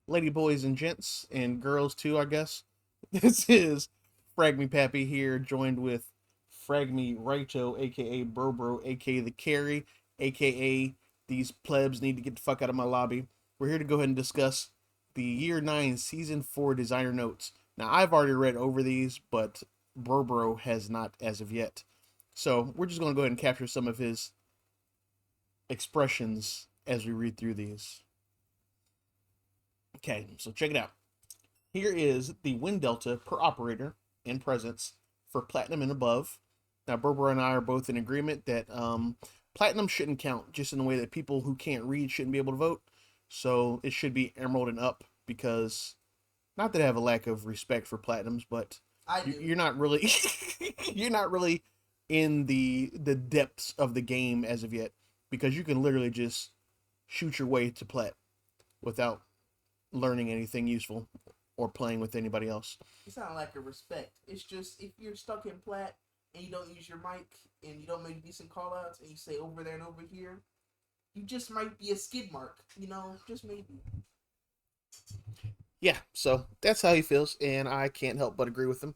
lady boys and gents and girls too, I guess. This is FragM3 Pappy here, joined with FragM3 Raito, aka Bro, aka the Carry, aka these plebs need to get the fuck out of my lobby. We're here to go ahead and discuss the Year 9 Season 4 designer notes. Now, I've already read over these, but Bro has not as of yet. So, we're just going to go ahead and capture some of his expressions as we read through these. Okay, so check it out. Here is the win delta per operator in presence for platinum and above. Now, Berber and I are both in agreement that platinum shouldn't count, just in the way that people who can't read shouldn't be able to vote. So it should be emerald and up because, not that I have a lack of respect for platinums, but I do. you're not really you're not really in the depths of the game as of yet because you can literally just shoot your way to plat without learning anything useful or playing with anybody else. It's not like a respect. It's just if you're stuck in plat and you don't use your mic and you don't make decent callouts and you say over there and over here, you just might be a skid mark. Just maybe. Yeah, so that's how he feels, and I can't help but agree with him.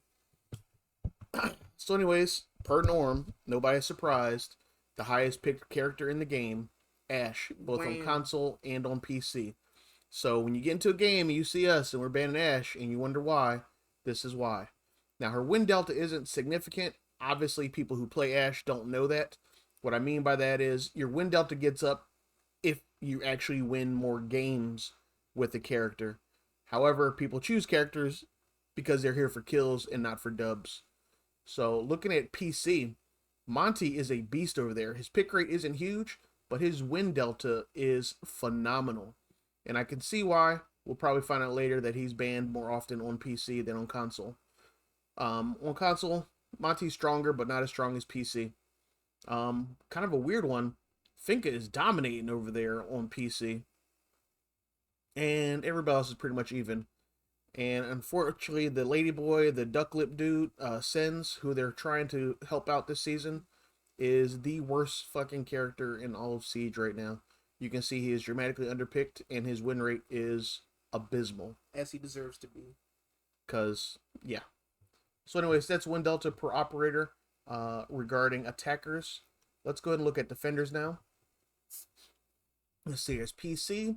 So, anyways, per norm, nobody's surprised. The highest picked character in the game, Ash, both on console and on PC. So when you get into a game and you see us and we're banning Ash and you wonder why, this is why. Now, her win delta isn't significant. Obviously, people who play Ash don't know that. What I mean by that is your win delta gets up if you actually win more games with the character. However, people choose characters because they're here for kills and not for dubs. So looking at PC, Monty is a beast over there. His pick rate isn't huge, but his win delta is phenomenal. And I can see why. We'll probably find out later that he's banned more often on PC than on console. On console, Monty's stronger, but not as strong as PC. Kind of a weird one. Finka is dominating over there on PC. And everybody else is pretty much even. And unfortunately, the ladyboy, the duck lip dude, Sens, who they're trying to help out this season, is the worst fucking character in all of Siege right now. You can see he is dramatically underpicked, and his win rate is abysmal. As he deserves to be. Because, yeah. So, anyways, that's win delta per operator regarding attackers. Let's go ahead and look at defenders now. Let's see, there's PC.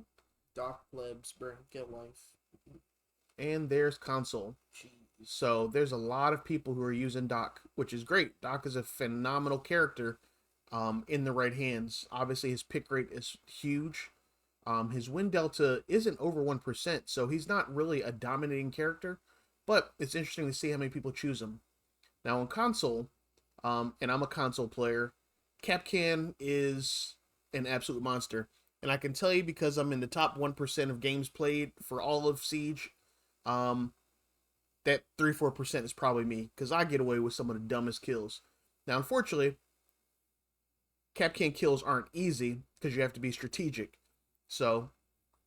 Doc plebs, burn, get life. And there's console. Jeez. So there's a lot of people who are using Doc, which is great. Doc is a phenomenal character in the right hands. Obviously, his pick rate is huge. His win delta isn't over 1%, so he's not really a dominating character, but it's interesting to see how many people choose him. Now, on console, and I'm a console player, Capcan is an absolute monster. And I can tell you because I'm in the top 1% of games played for all of Siege, that 3-4% is probably me because I get away with some of the dumbest kills. Now, unfortunately, Capcan kills aren't easy because you have to be strategic. So,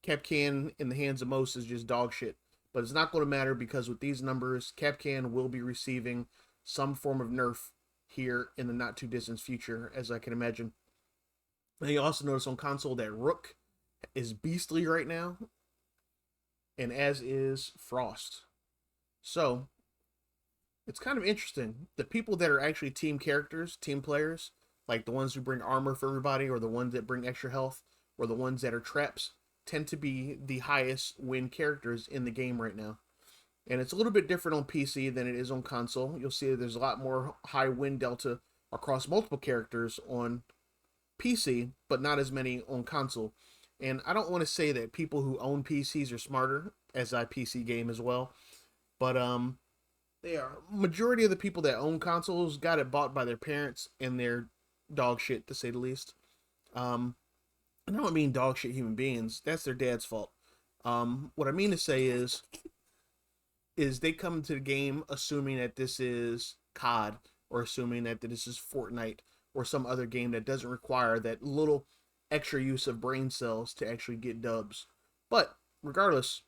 Capcan in the hands of most is just dog shit. But it's not going to matter because with these numbers, Capcan will be receiving some form of nerf here in the not too distant future, as I can imagine. And you also notice on console that Rook is beastly right now, and as is Frost. So, it's kind of interesting. The people that are actually team characters, team players, like the ones who bring armor for everybody, or the ones that bring extra health, or the ones that are traps, tend to be the highest win characters in the game right now. And it's a little bit different on PC than it is on console. You'll see that there's a lot more high win delta across multiple characters on PC, but not as many on console. And I don't want to say that people who own PCs are smarter, as I PC game as well, but They are. majority of the people that own consoles got it bought by their parents, and they're dog shit to say the least. And I don't mean dog shit human beings. That's their dad's fault. What I mean to say is they come to the game assuming that this is COD, or assuming that this is Fortnite or some other game that doesn't require that little extra use of brain cells to actually get dubs. But regardless,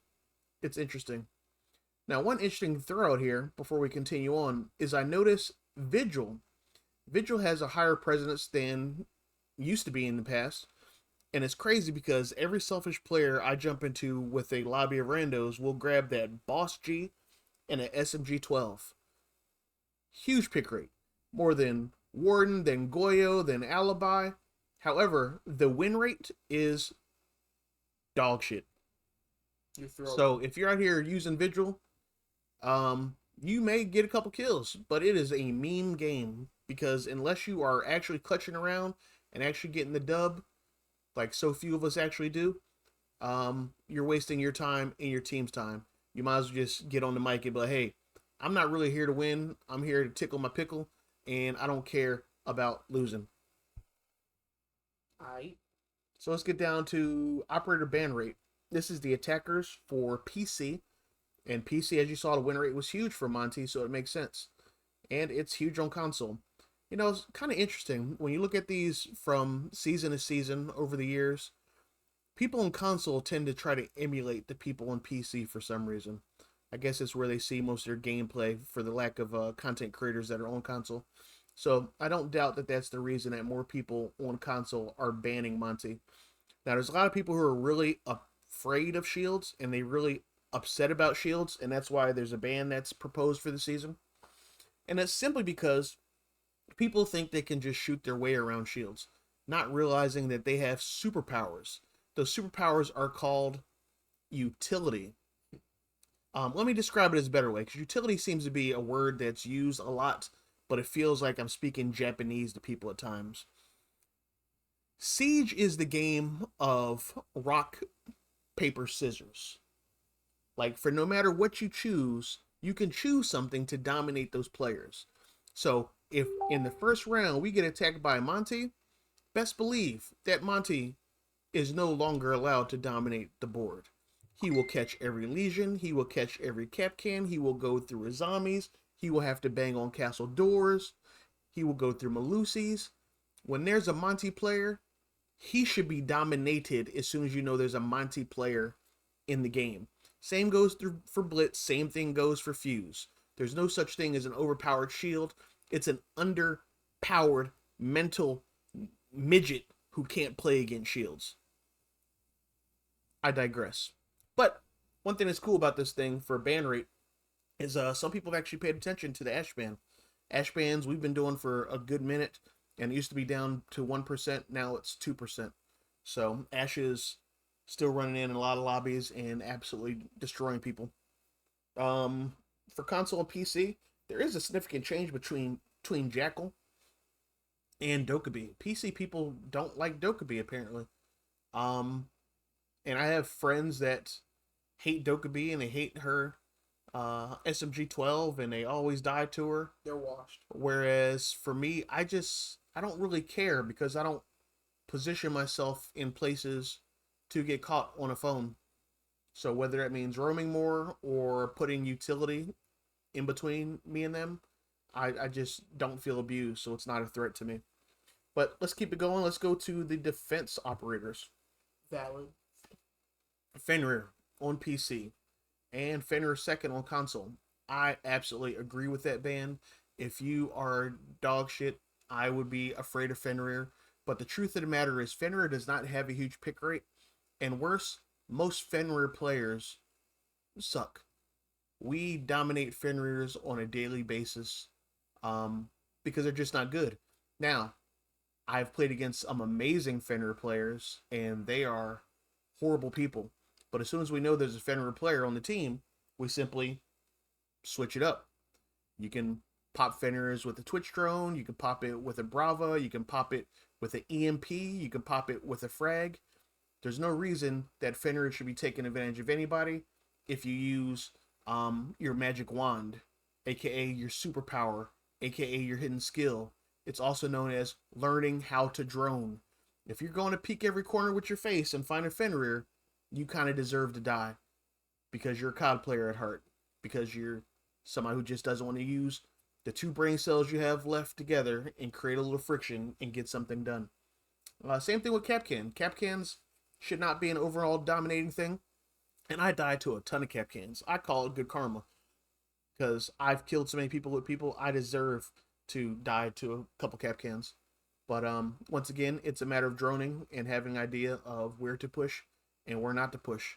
it's interesting. Now, one interesting throw out here before we continue on is I notice Vigil. Vigil has a higher presence than used to be in the past. And it's crazy because every selfish player I jump into with a lobby of randos will grab that Boss G and an SMG 12. Huge pick rate. More than Warden, than Goyo, than Alibi. However, the win rate is dog shit. You throw So if you're out here using Vigil, you may get a couple kills, but it is a mean game because unless you are actually clutching around and actually getting the dub, like so few of us actually do, you're wasting your time and your team's time. You might as well just get on the mic and be like, hey, I'm not really here to win. I'm here to tickle my pickle, and I don't care about losing. I So let's get down to operator ban rate. This is the attackers for PC. And PC, as you saw, the win rate was huge for Monty, so it makes sense. And it's huge on console. You know, it's kind of interesting. When you look at these from season to season over the years, people on console tend to try to emulate the people on PC for some reason. I guess it's where they see most of their gameplay for the lack of content creators that are on console. So I don't doubt that that's the reason that more people on console are banning Monty. Now, there's a lot of people who are really afraid of shields and they really upset about shields, and that's why there's a ban that's proposed for the season. And that's simply because people think they can just shoot their way around shields, not realizing that they have superpowers. Those superpowers are called utility. Let me describe it as a better way, because utility seems to be a word that's used a lot, but it feels like I'm speaking Japanese to people at times. Siege is the game of rock, paper, scissors. Like, for no matter what you choose, you can choose something to dominate those players. So, if in the first round we get attacked by Monty, best believe that Monty is no longer allowed to dominate the board. He will catch every legion, he will catch every Kapkan, he will go through his zombies, he will have to bang on castle doors, he will go through Malusis. When there's a Monty player, he should be dominated as soon as you know there's a Monty player in the game. Same goes through for Blitz, same thing goes for Fuse. There's no such thing as an overpowered shield. It's an underpowered mental midget who can't play against shields. I digress. But one thing that's cool about this thing for ban rate is some people have actually paid attention to the Ash ban. Ash bans we've been doing for a good minute, and it used to be down to 1%. Now it's 2%. So Ash is still running in a lot of lobbies and absolutely destroying people. For console and PC, there is a significant change between Jackal and Dokkaebi. PC people don't like Dokkaebi apparently. Um, and I have friends that hate Dokkaebi and they hate her SMG 12 and they always die to her. they're washed. Whereas for me, I don't really care because I don't position myself in places to get caught on a phone. So whether that means roaming more or putting utility in between me and them, I just don't feel abused, so it's not a threat to me. But let's keep it going. Let's go to the defense operators. Valid. Fenrir on PC and Fenrir second on console. I absolutely agree with that ban. If you are dog shit, I would be afraid of Fenrir. But the truth of the matter is, Fenrir does not have a huge pick rate. And worse, most Fenrir players suck. We dominate Fenrirs on a daily basis because they're just not good. Now, I've played against some amazing Fenrir players, and they are horrible people. But as soon as we know there's a Fenrir player on the team, we simply switch it up. You can pop Fenrirs with a Twitch drone, you can pop it with a Brava, you can pop it with an EMP, you can pop it with a frag. There's no reason that Fenrir should be taking advantage of anybody if you use your magic wand, aka your superpower, aka your hidden skill. It's also known as learning how to drone. If you're going to peek every corner with your face and find a Fenrir, you kind of deserve to die because you're a COD player at heart, because you're somebody who just doesn't want to use the two brain cells you have left together and create a little friction and get something done. Same thing with Kapkan. Kapkans should not be an overall dominating thing, and I die to a ton of Kapkans. I call it good karma because I've killed so many people with people. I deserve to die to a couple Kapkans. But once again, it's a matter of droning and having an idea of where to push and where not to push.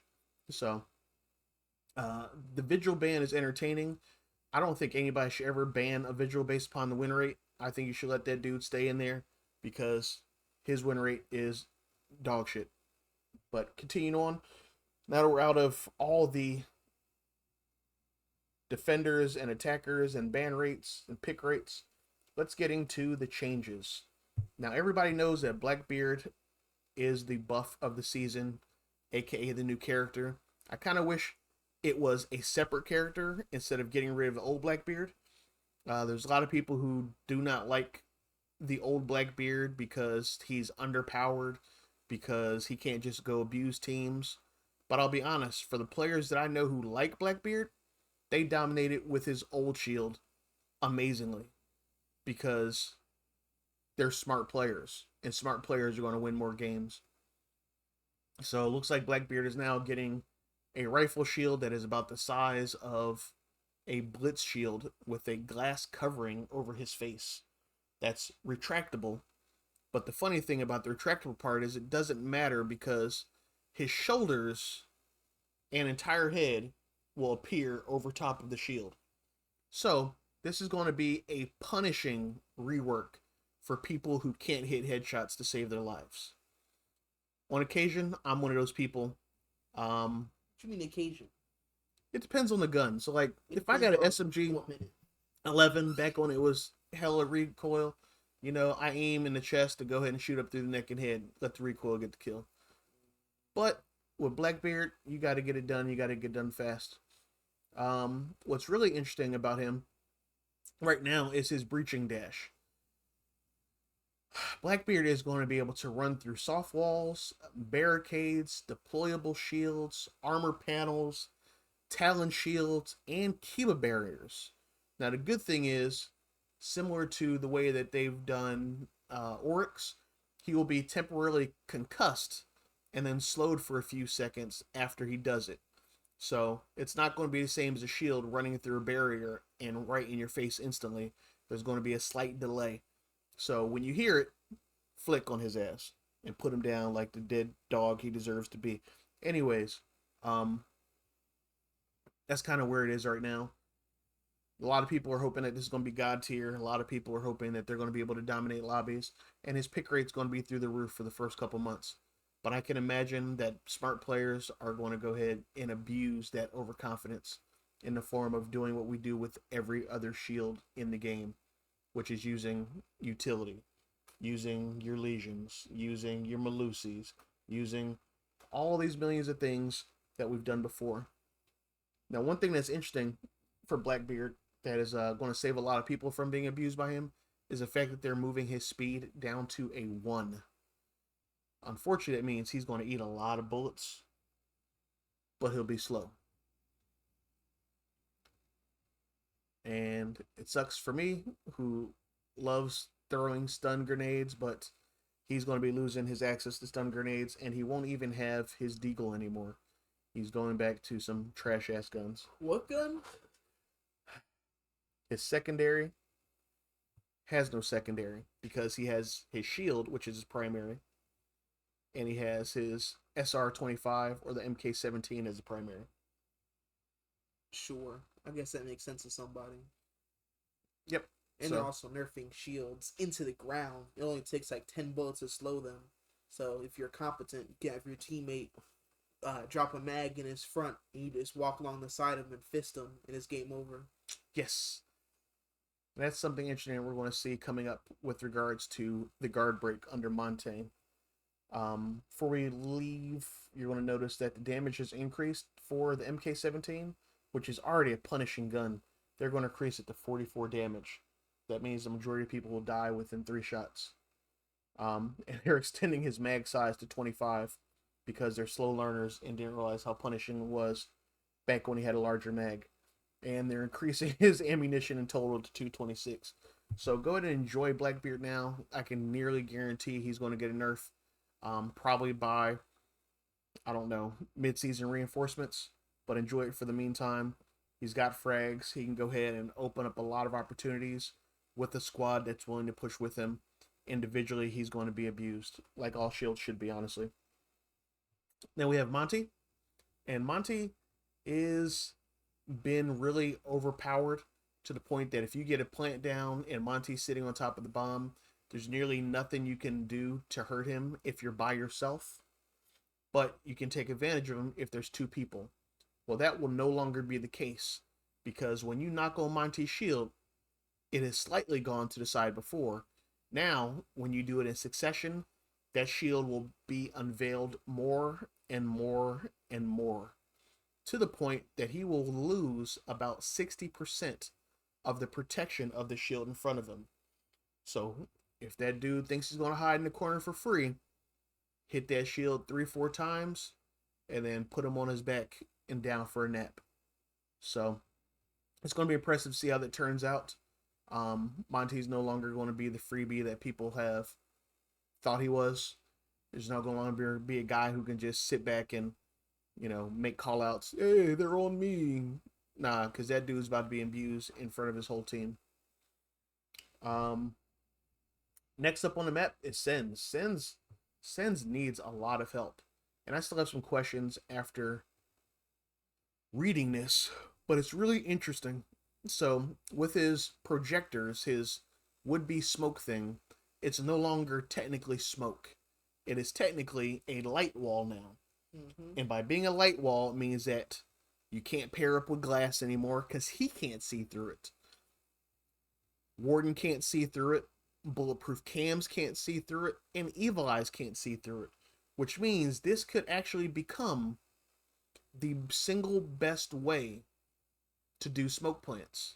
So the vigil ban is entertaining. I don't think anybody should ever ban a vigil based upon the win rate. I think you should let that dude stay in there because his win rate is dog shit. But continuing on, now that we're out of all the defenders and attackers and ban rates and pick rates, let's get into the changes. Now, everybody knows that Blackbeard is the buff of the season, aka the new character. I kind of wish it was a separate character instead of getting rid of the old Blackbeard. There's a lot of people who do not like the old Blackbeard because he's underpowered, because he can't just go abuse teams. But I'll be honest, for the players that I know who like Blackbeard, they dominated with his old shield amazingly because they're smart players, and smart players are going to win more games. So it looks like Blackbeard is now getting a rifle shield that is about the size of a blitz shield with a glass covering over his face that's retractable. But the funny thing about the retractable part is it doesn't matter because his shoulders and entire head will appear over top of the shield. So this is going to be a punishing rework for people who can't hit headshots to save their lives. On occasion, I'm one of those people. What you mean occasion? It depends on the gun. So, like, if I got an SMG 11 back when it was hella recoil, you know, I aim in the chest to go ahead and shoot up through the neck and head, let the recoil get the kill. But with Blackbeard, you got to get it done. You got to get done fast. What's really interesting about him right now is his breaching dash. Blackbeard is going to be able to run through soft walls, barricades, deployable shields, armor panels, talon shields, and Kiba barriers. Now, the good thing is, similar to the way that they've done Oryx, he will be temporarily concussed and then slowed for a few seconds after he does it. So it's not going to be the same as a shield running through a barrier and right in your face instantly. There's going to be a slight delay. So when you hear it, flick on his ass and put him down like the dead dog he deserves to be. Anyways, that's kind of where it is right now. A lot of people are hoping that this is going to be God tier. A lot of people are hoping that they're going to be able to dominate lobbies, and his pick rate's going to be through the roof for the first couple months. But I can imagine that smart players are going to go ahead and abuse that overconfidence in the form of doing what we do with every other shield in the game, which is using utility, using your legions, using your Malusis, using all these millions of things that we've done before. Now, one thing that's interesting for Blackbeard that is going to save a lot of people from being abused by him is the fact that they're moving his speed down to a 1. Unfortunately, it means he's going to eat a lot of bullets, but he'll be slow. And it sucks for me, who loves throwing stun grenades, but he's going to be losing his access to stun grenades, and he won't even have his deagle anymore. He's going back to some trash-ass guns. What gun? His secondary has no secondary because he has his shield, which is his primary, and he has his SR-25 or the MK-17 as a primary. Sure. I guess that makes sense to somebody. Yep. And they're also nerfing shields into the ground. It only takes like 10 bullets to slow them. So if you're competent, you can have your teammate drop a mag in his front, and you just walk along the side of him and fist him, and it's game over. Yes. That's something interesting we're going to see coming up with regards to the guard break under Montaigne. Before we leave, you're going to notice that the damage has increased for the MK-17, which is already a punishing gun. They're going to increase it to 44 damage. That means the majority of people will die within 3 shots. And they're extending his mag size to 25 because they're slow learners and didn't realize how punishing it was back when he had a larger mag. And they're increasing his ammunition in total to 226. So go ahead and enjoy Blackbeard now. I can nearly guarantee he's going to get a nerf. Probably by, I don't know, mid-season reinforcements. But enjoy it for the meantime. He's got frags. He can go ahead and open up a lot of opportunities with a squad that's willing to push with him. individually he's going to be abused, like all shields should be, honestly. Then we have Monty, and Monty is been really overpowered to the point that if you get a plant down and Monty's sitting on top of the bomb, there's nearly nothing you can do to hurt him if you're by yourself. But you can take advantage of him if there's two people. Well, that will no longer be the case because when you knock on Monty's shield, it has slightly gone to the side before. Now, when you do it in succession, that shield will be unveiled more and more and more to the point that he will lose about 60% of the protection of the shield in front of him. So, if that dude thinks he's going to hide in the corner for free, hit that shield 3-4 times and then put him on his back and down for a nap. So, it's going to be impressive to see how that turns out. Monty's no longer going to be the freebie that people have thought he was. There's not going to be a guy who can just sit back and, make call outs. Hey, they're on me. Nah, because that dude's about to be abused in front of his whole team. Next up on the map is Sens. Sens needs a lot of help. And I still have some questions after reading this, but it's really interesting. So, with his projectors, his would-be smoke thing, it's no longer technically smoke. It is technically a light wall now. Mm-hmm. And by being a light wall, it means that you can't pair up with glass anymore because he can't see through it. Warden can't see through it. Bulletproof cams can't see through it. And Evil Eyes can't see through it. Which means this could actually become the single best way to do smoke plants.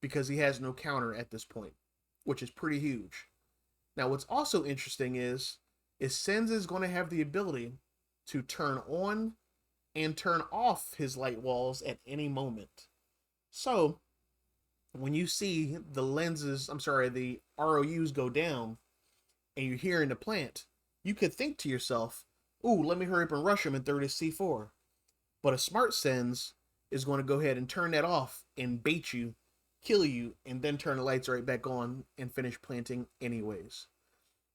Because he has no counter at this point. Which is pretty huge. Now what's also interesting is Sens is going to have the ability to turn on and turn off his light walls at any moment. So, when you see the ROUs go down, and you're here in the plant, you could think to yourself, ooh, let me hurry up and rush him and throw this C4. But a smart Sens is going to go ahead and turn that off and bait you, kill you, and then turn the lights right back on and finish planting anyways.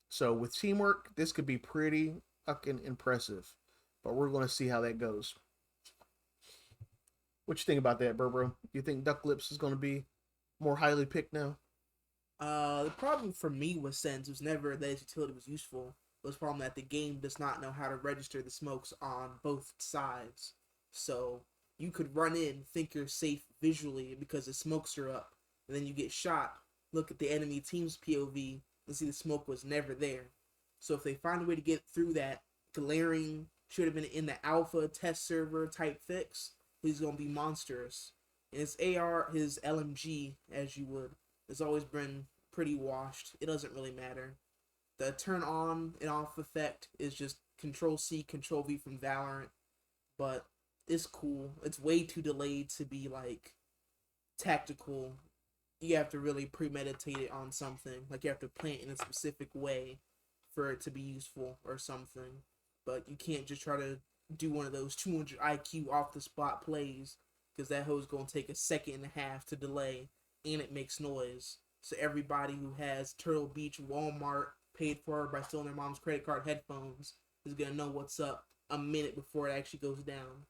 So with teamwork, this could be pretty fucking impressive. But we're going to see how that goes. What you think about that, bro? You think Duck Lips is going to be more highly picked now? The problem for me with Sens was never that his utility was useful. It was the problem that the game does not know how to register the smokes on both sides. So you could run in, think you're safe visually because the smokes are up, and then you get shot, look at the enemy team's POV, and see the smoke was never there. So if they find a way to get through that glaring, should have been in the alpha test server type fix, he's going to be monstrous. And his AR, his LMG, as you would, has always been pretty washed. It doesn't really matter. The turn on and off effect is just Control-C, Control-V from Valorant. But it's cool. It's way too delayed to be, like, tactical. You have to really premeditate it on something. Like, you have to plan it in a specific way for it to be useful or something. But you can't just try to do one of those 200 IQ off-the-spot plays, because that hoe's going to take a second and a half to delay, and it makes noise. So everybody who has Turtle Beach Walmart paid for by stealing their mom's credit card headphones is going to know what's up a minute before it actually goes down.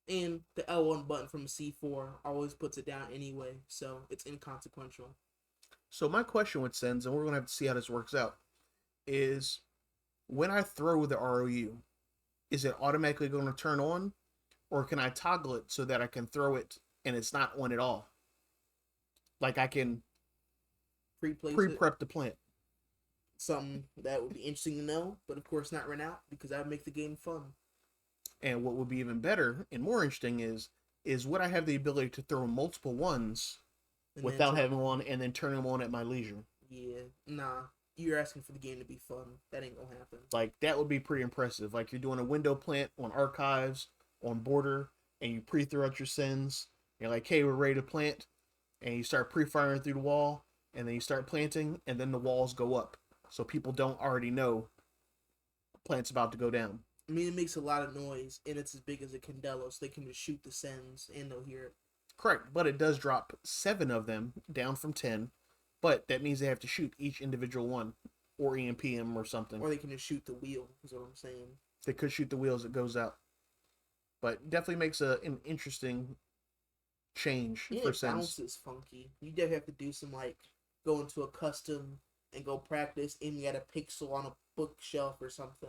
And the L1 button from a C4 always puts it down anyway, so it's inconsequential. So my question with Sens, and we're going to have to see how this works out, is when I throw the ROU, is it automatically going to turn on? Or can I toggle it so that I can throw it and it's not on at all? Like I can pre-prep the plant. Something that would be interesting to know, but of course not right now, because that would make the game fun. And what would be even better and more interesting is would I have the ability to throw multiple ones and without having one and then turn them on at my leisure? Yeah, nah. You're asking for the game to be fun. That ain't gonna happen. Like, that would be pretty impressive. Like, you're doing a window plant on Archives, on Border, and you pre-throw out your Sens. You're like, hey, we're ready to plant. And you start pre-firing through the wall, and then you start planting, and then the walls go up. So people don't already know plant's about to go down. I mean, it makes a lot of noise, and it's as big as a Candelo, so they can just shoot the Sens, and they'll hear it. Correct, but it does drop 7 of them down from 10. But that means they have to shoot each individual one, or EMP them or something. Or they can just shoot the wheel, is what I'm saying. They could shoot the wheels that goes out. But definitely makes an interesting change Yeah, for it sense. bounces funky. You definitely have to do some, like, go into a custom and go practice aiming at a pixel on a bookshelf or something.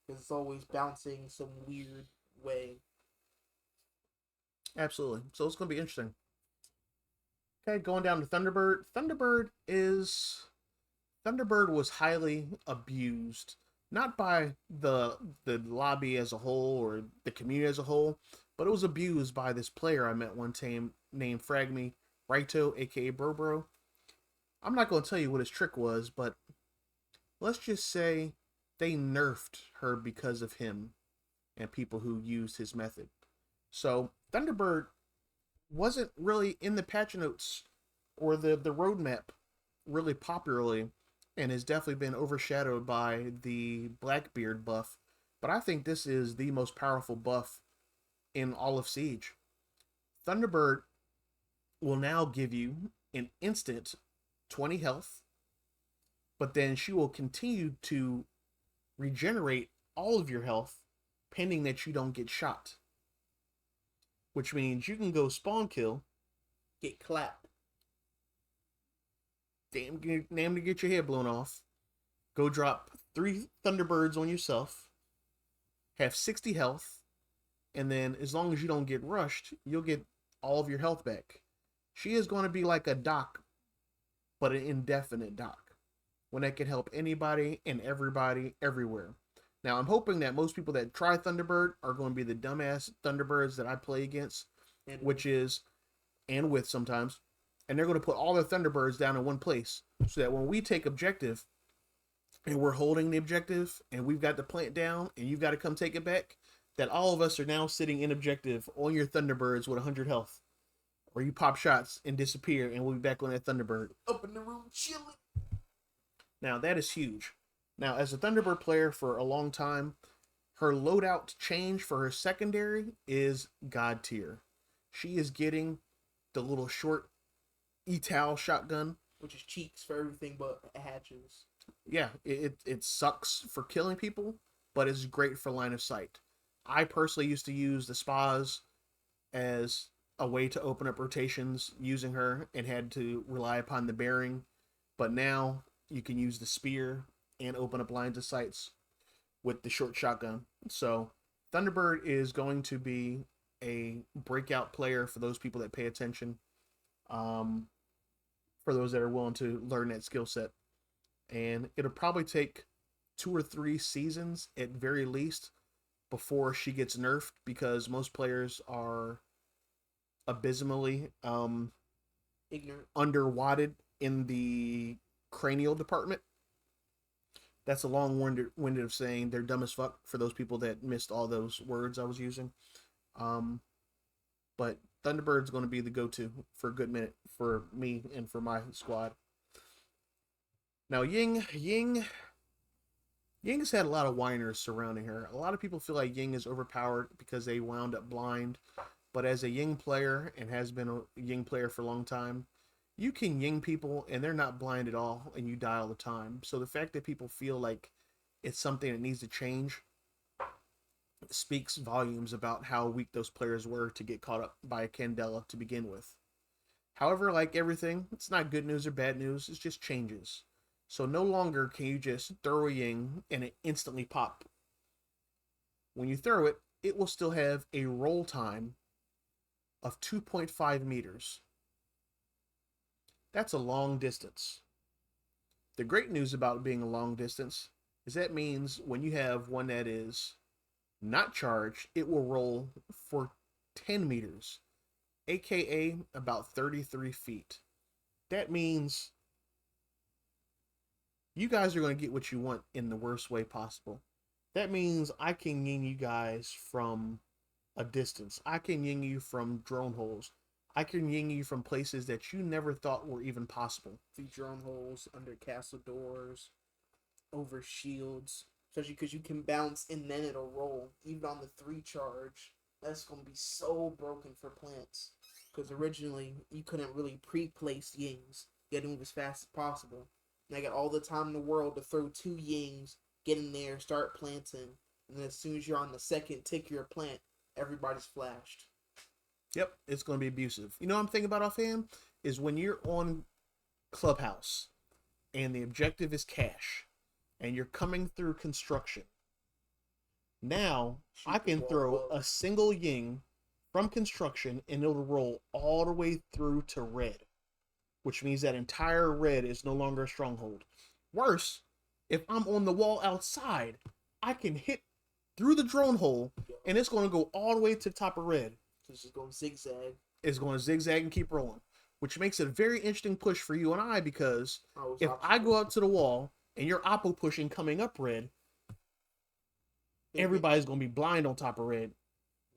Because it's always bouncing some weird way. Absolutely. So it's going to be interesting. Okay, going down to Thunderbird. Thunderbird was highly abused, not by the lobby as a whole or the community as a whole, but it was abused by this player I met one time named FragM3 aka Bro. I'm not going to tell you what his trick was, but let's just say they nerfed her because of him and people who used his method. So Thunderbird wasn't really in the patch notes or the roadmap really popularly, and has definitely been overshadowed by the Blackbeard buff. But I think this is the most powerful buff in all of Siege. Thunderbird will now give you an instant 20 health, but then she will continue to regenerate all of your health pending that you don't get shot. Which means you can go spawn kill, Get clapped. damn to get your head blown off, go drop 3 Thunderbirds on yourself, have 60 health, and then as long as you don't get rushed, you'll get all of your health back. She is going to be like a doc, but an indefinite doc, when that can help anybody and everybody everywhere. Now, I'm hoping that most people that try Thunderbird are going to be the dumbass Thunderbirds that I play against, And which is, and with sometimes, and they're going to put all their Thunderbirds down in one place so that when we take objective and we're holding the objective and we've got the plant down and you've got to come take it back, that all of us are now sitting in objective on your Thunderbirds with 100 health. Or you pop shots and disappear and we'll be back on that Thunderbird. up in the room chilling. Now, that is huge. Now, as a Thunderbird player for a long time, her loadout change for her secondary is God tier. She is getting the little short ETAL shotgun. Which is cheeks for everything but hatches. Yeah, it sucks for killing people, but it's great for line of sight. I personally used to use the spas as a way to open up rotations using her and had to rely upon the bearing, but now you can use the spear and open up lines of sights with the short shotgun. So Thunderbird is going to be a breakout player for those people that pay attention, for those that are willing to learn that skill set. And it'll probably take 2 or 3 seasons at very least before she gets nerfed, because most players are abysmally Ignorant. underwadded in the cranial department. That's a long-winded of saying they're dumb as fuck for those people that missed all those words I was using. But Thunderbird's going to be the go-to for a good minute for me and for my squad. Now, Ying's had a lot of whiners surrounding her. A lot of people feel like Ying is overpowered because they wound up blind. But as a Ying player, and has been a Ying player for a long time, you can Ying people and they're not blind at all, and you die all the time. So the fact that people feel like it's something that needs to change speaks volumes about how weak those players were to get caught up by a Candela to begin with. However, like everything, it's not good news or bad news, it's just changes. So no longer can you just throw a Ying and it instantly pop. When you throw it, it will still have a roll time of 2.5 meters. That's a long distance. The great news about being a long distance is that means when you have one that is not charged, it will roll for 10 meters, aka about 33 feet. That means you guys are going to get what you want in the worst way possible. That means I can ying you guys from a distance. I can ying you from drone holes. I can ying you from places that you never thought were even possible. Through drone holes, under castle doors, over shields. Especially because you can bounce and then it'll roll. Even on the 3 charge. That's going to be so broken for plants. Because originally, you couldn't really pre-place Yings. You gotta move as fast as possible. And I got all the time in the world to throw 2 yings, get in there, start planting, and then as soon as you're on the second tick of your plant, everybody's flashed. Yep, it's going to be abusive. You know what I'm thinking about offhand? Is when you're on Clubhouse and the objective is cash and you're coming through construction. Now, Shoot I the can wall throw up. a single ying from construction and it'll roll all the way through to red, which means that entire red is no longer a stronghold. Worse, if I'm on the wall outside, I can hit through the drone hole and it's going to go all the way to the top of red. It's just going zigzag. It's going to zigzag and keep rolling, which makes it a very interesting push for you and I because Oh, it's if I obstacle. go up to the wall and you're oppo pushing coming up red, everybody's going to be blind on top of red.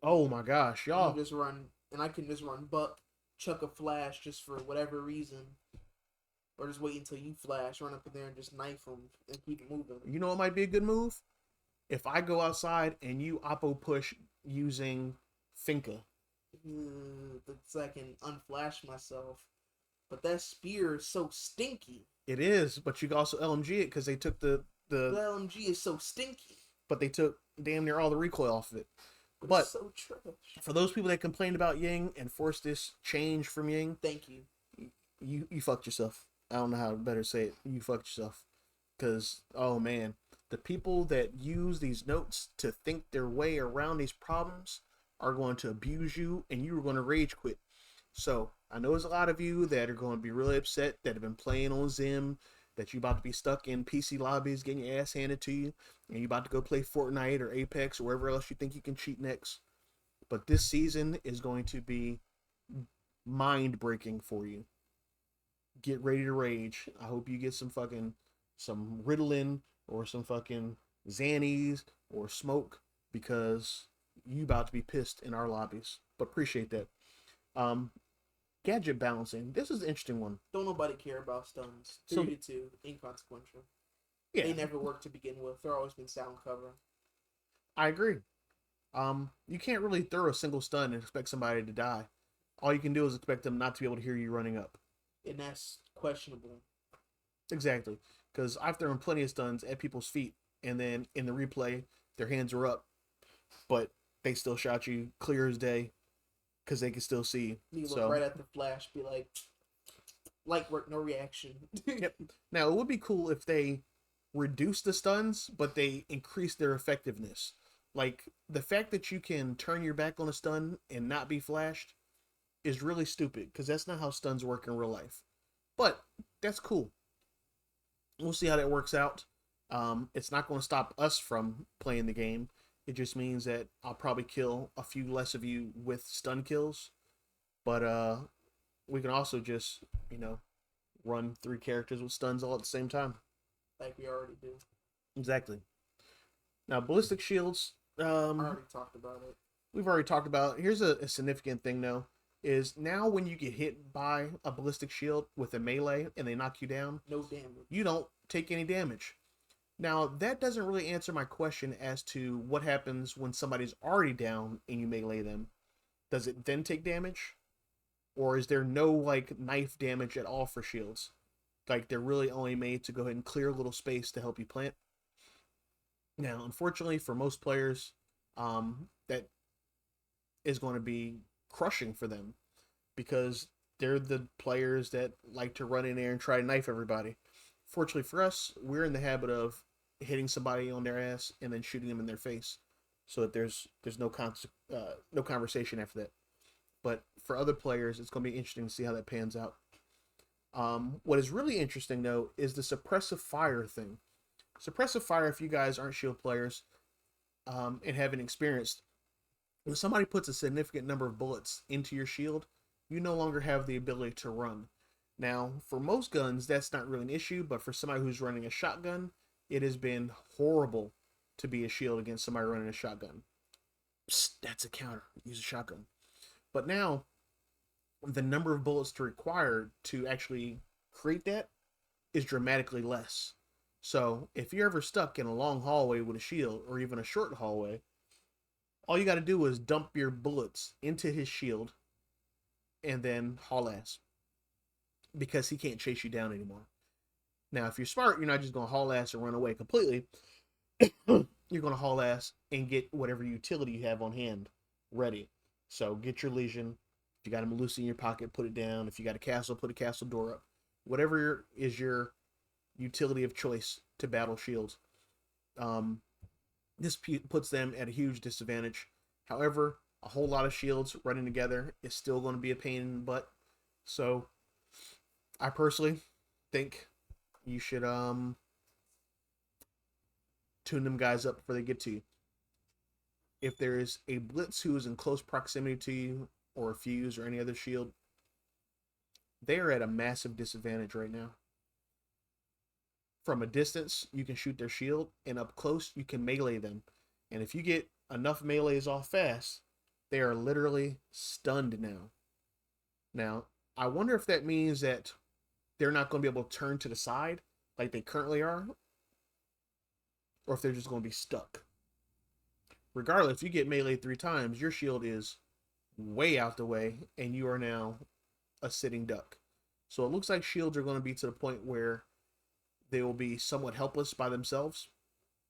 Oh my gosh, You y'all. can just run, and I can just run buck, chuck a flash just for whatever reason, or just wait until you flash, run up in there and just knife them and keep moving. You know what might be a good move? If I go outside and you oppo push using Finka. So I can unflash myself. But that spear is so stinky. It is, but you can also LMG it because they took the LMG is so stinky. but they took damn near all the recoil off of it. But it's so trash. For those people that complained about Ying and forced this change from Ying, thank you. You fucked yourself. I don't know how to better say it. You fucked yourself. Because, oh man, the people that use these notes to think their way around these problems are going to abuse you and you are going to rage quit. So, I know there's a lot of you that are going to be really upset that have been playing on Zim, that you're about to be stuck in PC lobbies getting your ass handed to you, and you're about to go play Fortnite or Apex or wherever else you think you can cheat next. But this season is going to be mind-breaking for you. Get ready to rage. I hope you get some Ritalin or some fucking Xannies or smoke because you about to be pissed in our lobbies. But appreciate that. Gadget balancing. This is an interesting one. Don't nobody care about stuns. 3 to 2, inconsequential. Yeah. They never work to begin with. They're always been sound cover. I agree. You can't really throw a single stun and expect somebody to die. All you can do is expect them not to be able to hear you running up. And that's questionable. Exactly. Because I've thrown plenty of stuns at people's feet, and then in the replay, their hands are up, but they still shot you clear as day because they can still see. You look right at the flash, be like, light work, no reaction. Yep. Now, it would be cool if they reduce the stuns, but they increase their effectiveness. Like, the fact that you can turn your back on a stun and not be flashed is really stupid because that's not how stuns work in real life. But that's cool. We'll see how that works out. It's not going to stop us from playing the game. It just means that I'll probably kill a few less of you with stun kills. But we can also just, run 3 characters with stuns all at the same time. Like we already do. Exactly. Now, ballistic shields. I already talked about it. We've already talked about it. Here's a significant thing, though. Is now when you get hit by a ballistic shield with a melee and they knock you down, no damage. You don't take any damage. Now, that doesn't really answer my question as to what happens when somebody's already down and you melee them. Does it then take damage? Or is there no, knife damage at all for shields? Like, they're really only made to go ahead and clear a little space to help you plant? Now, unfortunately, for most players, that is going to be crushing for them because they're the players that like to run in there and try to knife everybody. Fortunately for us, we're in the habit of hitting somebody on their ass and then shooting them in their face, so that there's no conversation after that. But for other players, it's going to be interesting to see how that pans out. What is really interesting though is the suppressive fire thing. Suppressive fire, if you guys aren't shield players and haven't experienced, when somebody puts a significant number of bullets into your shield, you no longer have the ability to run. Now, for most guns, that's not really an issue, but for somebody who's running a shotgun, it has been horrible to be a shield against somebody running a shotgun. Psst, that's a counter. Use a shotgun. But now, the number of bullets required to actually create that is dramatically less. So, if you're ever stuck in a long hallway with a shield, or even a short hallway, all you got to do is dump your bullets into his shield and then haul ass. because he can't chase you down anymore. Now, if you're smart, you're not just going to haul ass and run away completely. You're going to haul ass and get whatever utility you have on hand ready. So get your Legion. If you got a Melusi in your pocket, put it down. If you got a castle, put a castle door up. Whatever is your utility of choice to battle shields. Um, this puts them at a huge disadvantage. However, a whole lot of shields running together is still going to be a pain in the butt. So I personally think you should tune them guys up before they get to you. If there is a blitz who is in close proximity to you, or a fuse or any other shield, they are at a massive disadvantage right now. From a distance, you can shoot their shield, and up close, you can melee them. And if you get enough melees off fast, they are literally stunned now. Now, I wonder if that means that they're not going to be able to turn to the side like they currently are, or if they're just going to be stuck. Regardless, if you get melee 3 times, your shield is way out the way, and you are now a sitting duck. So it looks like shields are going to be to the point where they will be somewhat helpless by themselves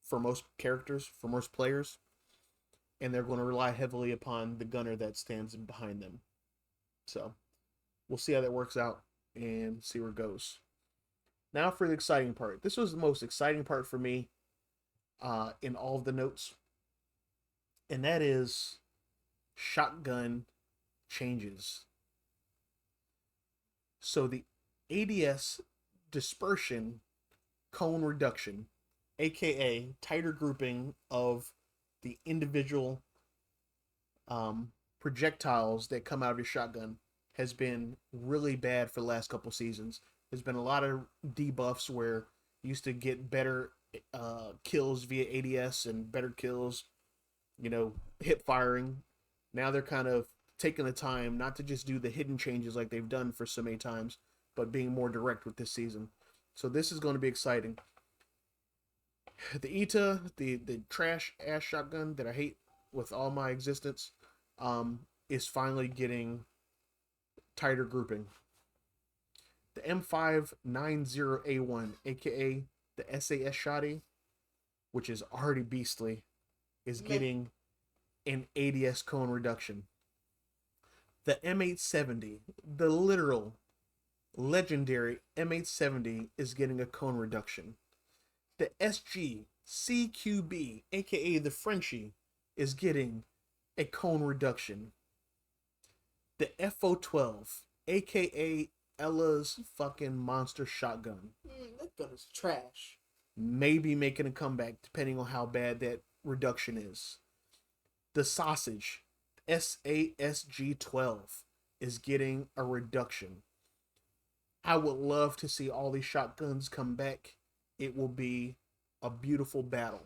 for most characters, for most players, and they're going to rely heavily upon the gunner that stands behind them. So we'll see how that works out and see where it goes. Now for the exciting part. This was the most exciting part for me in all of the notes, and that is shotgun changes. So the ADS dispersion cone reduction, aka tighter grouping of the individual projectiles that come out of your shotgun, has been really bad for the last couple seasons. There's been a lot of debuffs where you used to get better kills via ADS and better kills, hip firing. Now they're kind of taking the time not to just do the hidden changes like they've done for so many times, but being more direct with this season. So this is going to be exciting. The ETA, the trash ass shotgun that I hate with all my existence, is finally getting tighter grouping. The M590A1, aka the SAS shotty, which is already beastly, is getting an ADS cone reduction. The M870, the literal legendary M870, is getting a cone reduction. The SG CQB, aka the Frenchie, is getting a cone reduction. The FO12, aka Ella's fucking monster shotgun, That gun is trash. maybe making a comeback depending on how bad that reduction is. The Sausage, SASG12, is getting a reduction. I would love to see all these shotguns come back. It will be a beautiful battle.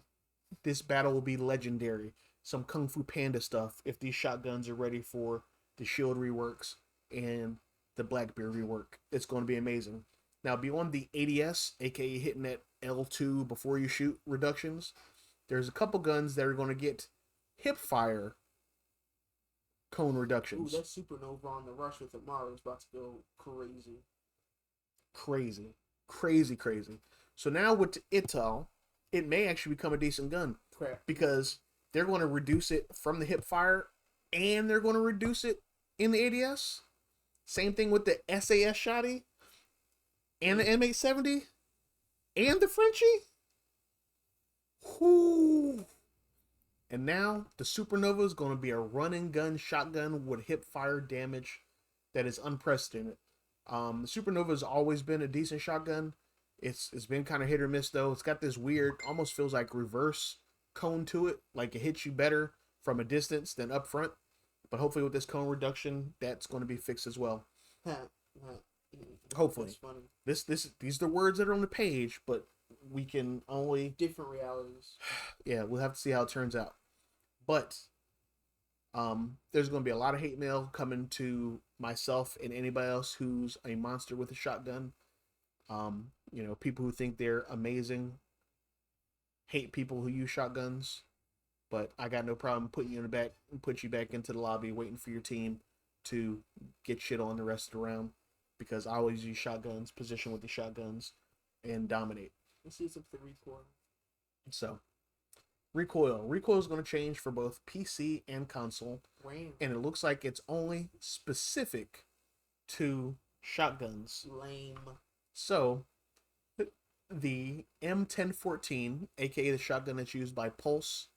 This battle will be legendary. Some Kung Fu Panda stuff if these shotguns are ready for the shield reworks and the Blackbeard rework. It's going to be amazing. Now, beyond the ADS, aka hitting that L2 before you shoot reductions, there's a couple guns that are going to get hip fire cone reductions. Ooh, that supernova on the rush with Amara is about to go crazy. Crazy. So now with Ital, it may actually become a decent gun. Crap. Because they're going to reduce it from the hip fire and they're going to reduce it in the ADS. Same thing with the SAS shotty and the M870 and the Frenchie. Whoo. And now the Supernova is going to be a running gun shotgun with hip fire damage that is unprecedented. The Supernova has always been a decent shotgun. It's been kind of hit or miss though. It's got this weird, almost feels like reverse cone to it. Like it hits you better from a distance than up front. But hopefully with this cone reduction, that's going to be fixed as well. Hopefully. These are the words that are on the page, but we can only... Different realities. Yeah, we'll have to see how it turns out. But there's going to be a lot of hate mail coming to myself and anybody else who's a monster with a shotgun. People who think they're amazing hate people who use shotguns. But I got no problem putting you in the back and put you back into the lobby waiting for your team to get shit on the rest of the round. because I always use shotguns, position with the shotguns, and dominate. Let's see what's the recoil. So, recoil is going to change for both PC and console, Wham. and it looks like it's only specific to shotguns. Lame. So, the M1014, aka the shotgun that's used by Pulse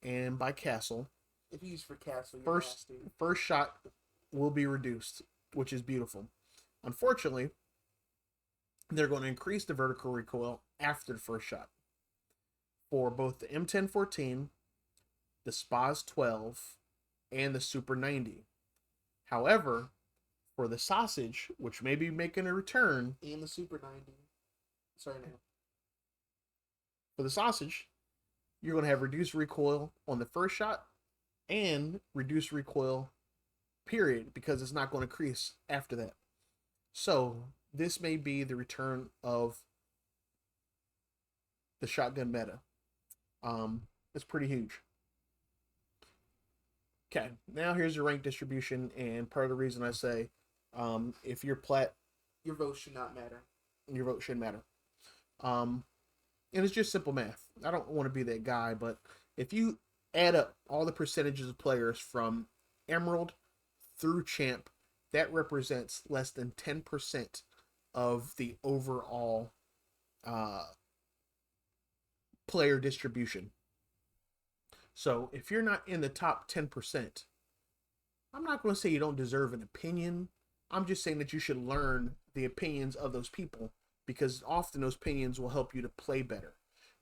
and by Castle, If you use for castle, you're nasty. first shot will be reduced, which is beautiful. Unfortunately, they're going to increase the vertical recoil after the first shot for both the M1014, the Spaz 12, and the Super 90. However, for the Sausage, which may be making a return, And the Super 90. Sorry, now. for the Sausage, you're going to have reduced recoil on the first shot and reduced recoil, period, because it's not going to increase after that. So, this may be the return of the shotgun meta. It's pretty huge. Okay, now here's your rank distribution, and part of the reason I say, if you're plat, Your vote should not matter. your vote shouldn't matter. And it's just simple math. I don't want to be that guy, but if you add up all the percentages of players from Emerald through Champ, that represents less than 10% of the overall player distribution. So if you're not in the top 10%, I'm not going to say you don't deserve an opinion. I'm just saying that you should learn the opinions of those people, because often those opinions will help you to play better.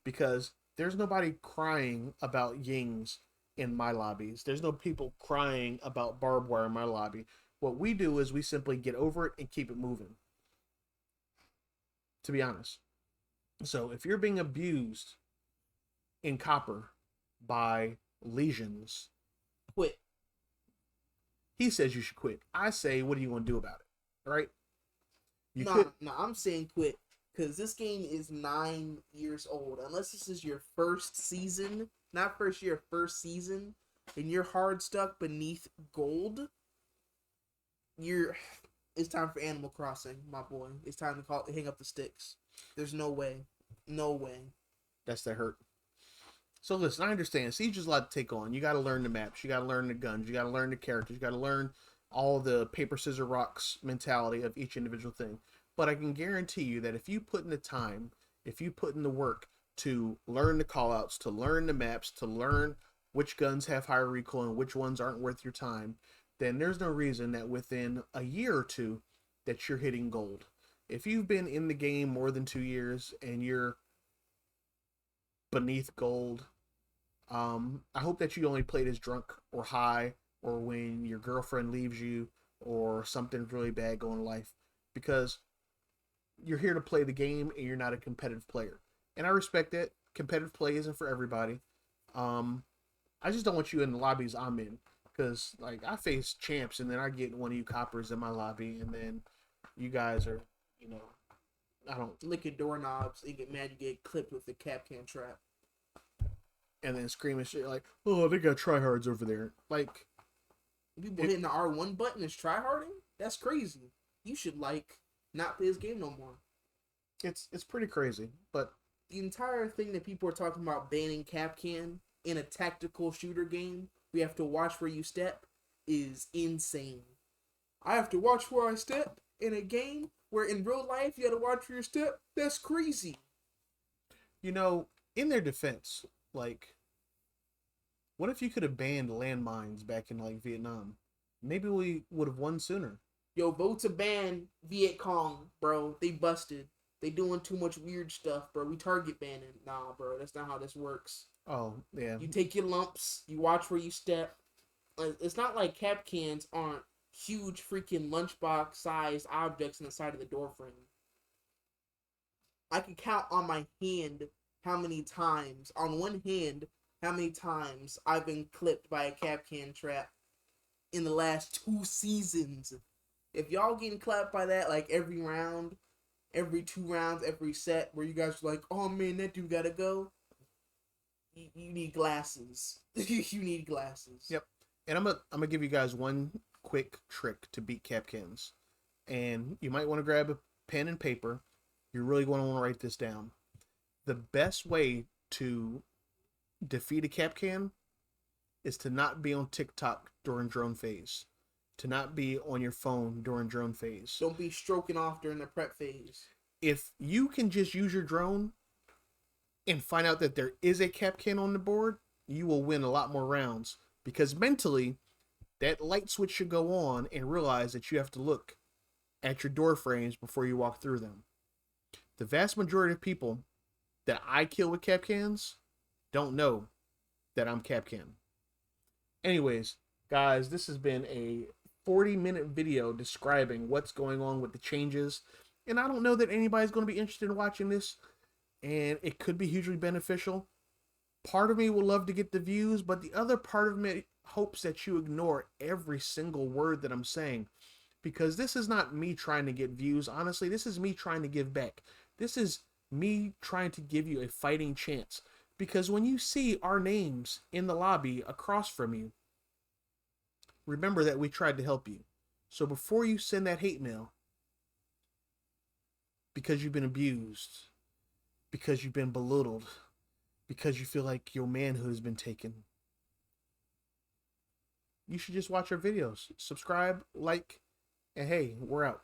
Because there's nobody crying about Yings in my lobbies. There's no people crying about barbed wire in my lobby. What we do is we simply get over it and keep it moving, to be honest. So if you're being abused in copper by lesions, Quit. he says you should quit. I say, what are you going to do about it? Right? You Nah, could. I'm saying quit. Because this game is 9 years old. Unless this is your first season, not first year, first season, and you're hard stuck beneath gold, it's time for Animal Crossing, my boy. It's time to hang up the sticks. There's no way. No way. That's that hurt. So listen, I understand. Siege is a lot to take on. You got to learn the maps. You got to learn the guns. You got to learn the characters. You got to learn all the paper, scissors, rocks mentality of each individual thing. But I can guarantee you that if you put in the time, if you put in the work to learn the callouts, to learn the maps, to learn which guns have higher recoil and which ones aren't worth your time, then there's no reason that within a year or two that you're hitting gold. If you've been in the game more than 2 years and you're beneath gold, I hope that you only played as drunk or high or when your girlfriend leaves you or something's really bad going in life, because you're here to play the game and you're not a competitive player. And I respect that. Competitive play isn't for everybody. I just don't want you in the lobbies I'm in, because like I face champs and then I get one of you coppers in my lobby and then you guys are, I don't, Licking doorknobs and get mad you get clipped with the cap can trap. and then screaming shit like, oh, they got tryhards over there. Like, People hitting the R1 button is tryharding? That's crazy. You should not play this game no more. it's pretty crazy. But The entire thing that people are talking about banning Capcan in a tactical shooter game, we have to watch where you step, is insane. I have to watch where I step in a game where in real life you have to watch where you step? That's crazy. in their defense, like, what if you could have banned landmines back in like Vietnam? Maybe we would have won sooner. Yo, vote to ban Viet Cong, bro. They busted. They doing too much weird stuff, bro. We target banning. Nah, bro. That's not how this works. Oh yeah, You take your lumps. You watch where you step. It's not like cap cans aren't huge freaking lunchbox sized objects in the side of the door frame. I can count on my hand how many times, on one hand, how many times I've been clipped by a cap can trap in the last 2 seasons. If y'all getting clapped by that like every round, every 2 rounds, every set, where you guys are like, oh man, that dude gotta go, you need glasses. You need glasses. Yep. And I'm gonna give you guys one quick trick to beat Capcans. and you might want to grab a pen and paper. You're really going to want to write this down. The best way to defeat a Capcan is to not be on TikTok during drone phase, to not be on your phone during drone phase. Don't be stroking off during the prep phase. If you can just use your drone and find out that there is a Capcan on the board, you will win a lot more rounds, because mentally that light switch should go on and realize that you have to look at your door frames before you walk through them. The vast majority of people that I kill with Capcans don't know that I'm Capcan. Anyways, guys, this has been a 40-minute video describing what's going on with the changes. And I don't know that anybody's going to be interested in watching this. And it could be hugely beneficial. Part of me would love to get the views, but the other part of me hopes that you ignore every single word that I'm saying. Because this is not me trying to get views. Honestly, this is me trying to give back. This is me trying to give you a fighting chance. Because when you see our names in the lobby across from you, remember that we tried to help you. So before you send that hate mail, because you've been abused, because you've been belittled, because you feel like your manhood has been taken, you should just watch our videos. Subscribe, like, and hey, we're out.